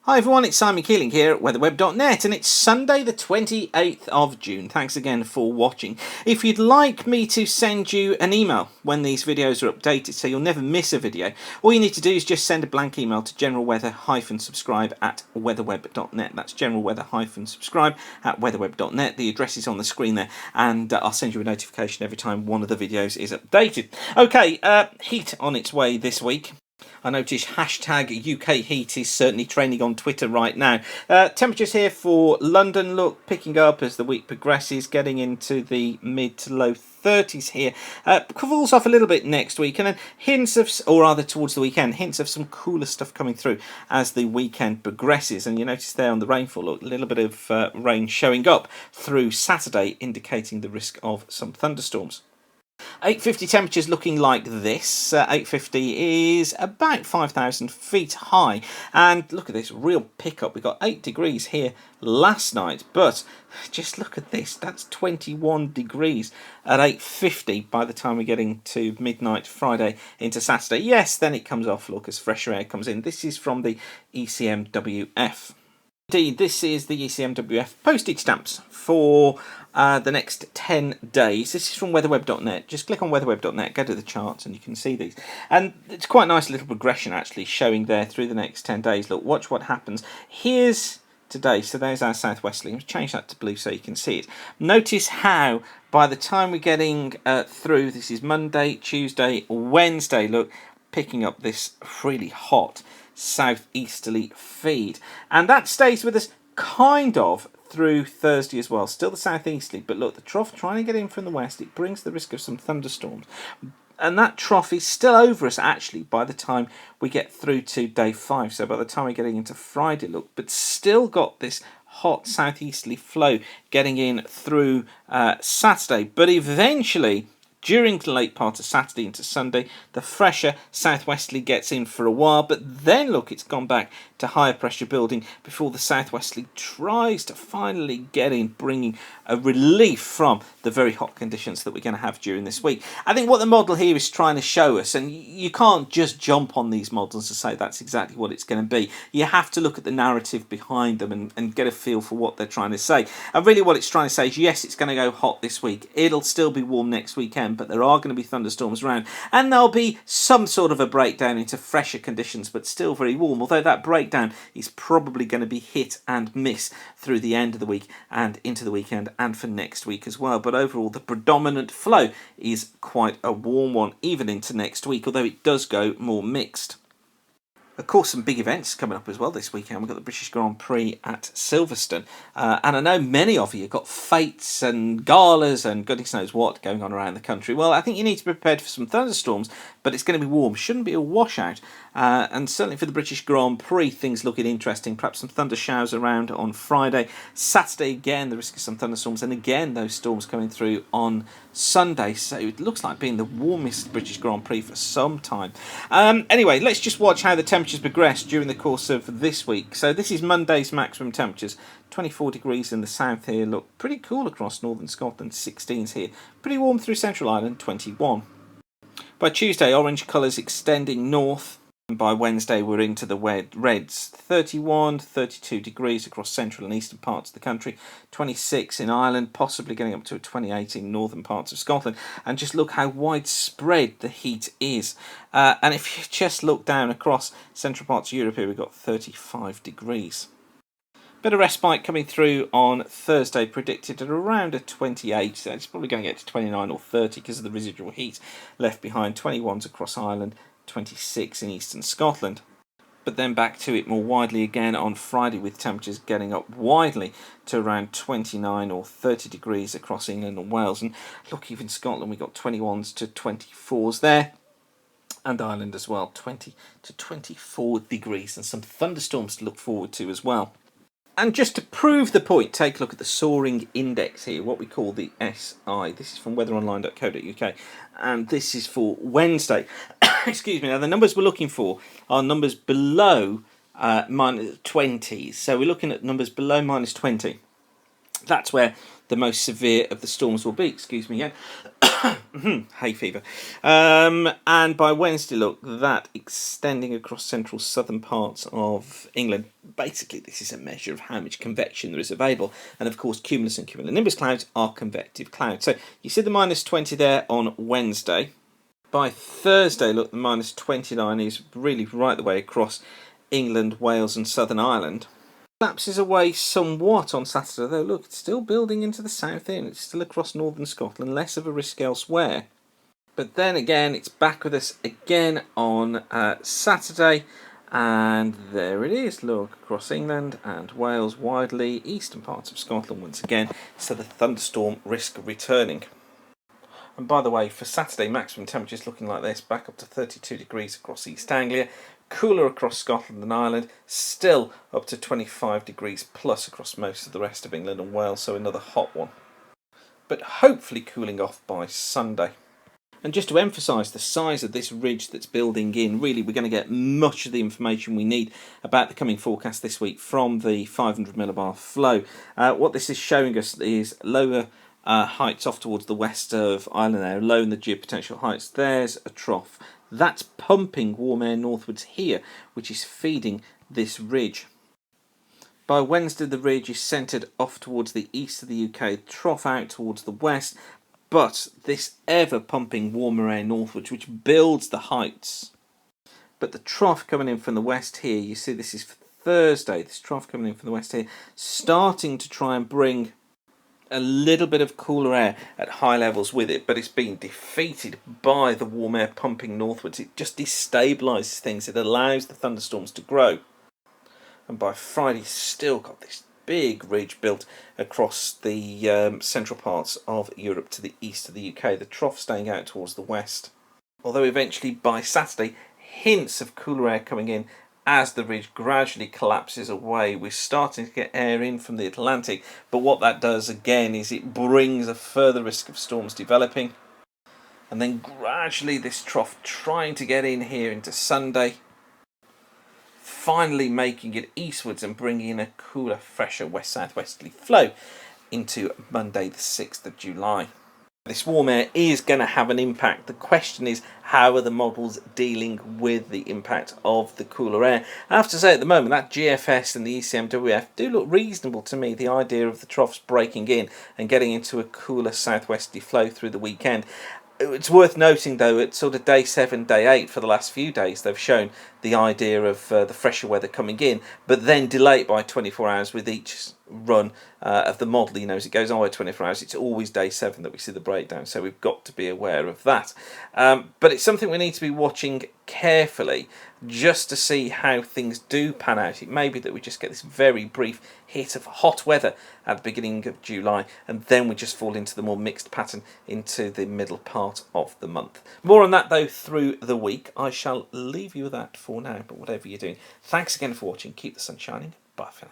Hi everyone, it's Simon Keeling here at weatherweb.net and it's Sunday the 28th of June. Thanks again for watching. If you'd like me to send you an email when these videos are updated so you'll never miss a video, all you need to do is just send a blank email to generalweather-subscribe at weatherweb.net. That's generalweather-subscribe at weatherweb.net. The address is on the screen there and I'll send you a notification every time one of the videos is updated. Okay, heat on its way this week. I notice hashtag UK heat is certainly trending on Twitter right now. Temperatures here for London look picking up as the week progresses, getting into the mid to low 30s here. Cools off a little bit next week, and then hints of, or rather towards the weekend, hints of some cooler stuff coming through as the weekend progresses. And you notice there on the rainfall, look, a little bit of rain showing up through Saturday, indicating the risk of some thunderstorms. 850 temperatures looking like this. 850 is about 5,000 feet high, and look at this real pickup. We got 8 degrees here last night, but just look at this, that's 21 degrees at 850 by the time we're getting to midnight Friday into Saturday. Yes, then it comes off, look, as fresher air comes in. This is from the ECMWF. Indeed, this is the ECMWF postage stamps for the next 10 days. This is from weatherweb.net. Just click on weatherweb.net, go to the charts, and you can see these. And it's quite a nice little progression actually showing there through the next 10 days. Look, watch what happens. Here's today, so there's our southwesterly. Let's change that to blue so you can see it. Notice how by the time we're getting through, this is Monday, Tuesday, Wednesday, look, picking up this really hot southeasterly feed, and that stays with us kind of through Thursday as well. Still the southeasterly, but look, the trough trying to get in from the west, it brings the risk of some thunderstorms, and that trough is still over us actually by the time we get through to day 5. So by the time we're getting into Friday, look, but still got this hot southeasterly flow getting in through Saturday, but eventually during the late part of Saturday into Sunday, the fresher southwesterly gets in for a while, but then look, it's gone back to higher pressure building before the southwesterly tries to finally get in, bringing a relief from the very hot conditions that we're going to have during this week. I think what the model here is trying to show us, and you can't just jump on these models and say that's exactly what it's going to be. You have to look at the narrative behind them and get a feel for what they're trying to say. And really what it's trying to say is, yes, it's going to go hot this week. It'll still be warm next weekend, but there are going to be thunderstorms around, and there'll be some sort of a breakdown into fresher conditions, but still very warm, although that breakdown is probably going to be hit and miss through the end of the week and into the weekend and for next week as well. But overall, the predominant flow is quite a warm one, even into next week, although it does go more mixed. Of course, some big events coming up as well this weekend. We've got the British Grand Prix at Silverstone. And I know many of you have got fetes and galas and goodness knows what going on around the country. Well, I think you need to be prepared for some thunderstorms, but it's going to be warm. Shouldn't be a washout. And certainly for the British Grand Prix, things looking interesting. Perhaps some thunder showers around on Friday. Saturday, again, the risk of some thunderstorms. And again, those storms coming through on Sunday. So it looks like being the warmest British Grand Prix for some time. Anyway, let's just watch how the temperatures progress during the course of this week. So this is Monday's maximum temperatures. 24 degrees in the south here. Look pretty cool across northern Scotland. 16s here. Pretty warm through Central Ireland. 21. By Tuesday, orange colours extending north. And by Wednesday, we're into the reds. 31, 32 degrees across central and eastern parts of the country. 26 in Ireland, possibly getting up to a 28 in northern parts of Scotland. And just look how widespread the heat is. And if you just look down across central parts of Europe here, we've got 35 degrees. Bit of respite coming through on Thursday, predicted at around a 28. So it's probably going to get to 29 or 30 because of the residual heat left behind. 21s across Ireland. 26 in eastern Scotland. But then back to it more widely again on Friday, with temperatures getting up widely to around 29 or 30 degrees across England and Wales. And look, even Scotland, we got 21s to 24s there. And Ireland as well, 20 to 24 degrees, and some thunderstorms to look forward to as well. And just to prove the point, take a look at the soaring index here, what we call the SI. This is from weatheronline.co.uk, and this is for Wednesday. Excuse me. Now, the numbers we're looking for are numbers below minus 20. So we're looking at numbers below minus 20. That's where the most severe of the storms will be. Excuse me again. Hay fever. And by Wednesday, look, that extending across central southern parts of England. Basically, this is a measure of how much convection there is available. And of course, cumulus and cumulonimbus clouds are convective clouds. So you see the -20 there on Wednesday. By Thursday, look, the -29 is really right the way across England, Wales and Southern Ireland. Collapses away somewhat on Saturday, though look, it's still building into the south here, and it's still across northern Scotland, less of a risk elsewhere. But then again, it's back with us again on Saturday, and there it is, look, across England and Wales, widely, eastern parts of Scotland once again, so the thunderstorm risk returning. And by the way, for Saturday, maximum temperatures looking like this, back up to 32 degrees across East Anglia, cooler across Scotland and Ireland, still up to 25 degrees plus across most of the rest of England and Wales, so another hot one. But hopefully cooling off by Sunday. And just to emphasise the size of this ridge that's building in, really we're going to get much of the information we need about the coming forecast this week from the 500 millibar flow. What this is showing us is lower heights off towards the west of Ireland there, low in the geopotential heights. There's a trough. That's pumping warm air northwards here, which is feeding this ridge. By Wednesday, the ridge is centred off towards the east of the UK, trough out towards the west, but this ever pumping warmer air northwards, which builds the heights. But the trough coming in from the west here, you see this is for Thursday, this trough coming in from the west here, starting to try and bring a little bit of cooler air at high levels with it, but it's being defeated by the warm air pumping northwards. It just destabilises things. It allows the thunderstorms to grow. And by Friday, still got this big ridge built across the central parts of Europe to the east of the UK. The trough staying out towards the west. Although eventually by Saturday, hints of cooler air coming in as the ridge gradually collapses away. We're starting to get air in from the Atlantic, but what that does again is it brings a further risk of storms developing. And then gradually this trough trying to get in here into Sunday, finally making it eastwards and bringing in a cooler, fresher west-southwesterly flow into Monday the 6th of July. This warm air is going to have an impact. The question is, how are the models dealing with the impact of the cooler air? I have to say at the moment that GFS and the ECMWF do look reasonable to me. The idea of the troughs breaking in and getting into a cooler southwesterly flow through the weekend. It's worth noting though, at sort of day 7, day 8 for the last few days, they've shown the idea of the fresher weather coming in, but then delay it by 24 hours with each run of the model. You know, as it goes on by 24 hours, it's always day 7 that we see the breakdown, so we've got to be aware of that. But it's something we need to be watching carefully just to see how things do pan out. It may be that we just get this very brief hit of hot weather at the beginning of July, and then we just fall into the more mixed pattern into the middle part of the month. More on that though through the week. I shall leave you with that for now, but whatever you're doing, thanks again for watching. Keep the sun shining. Bye for now.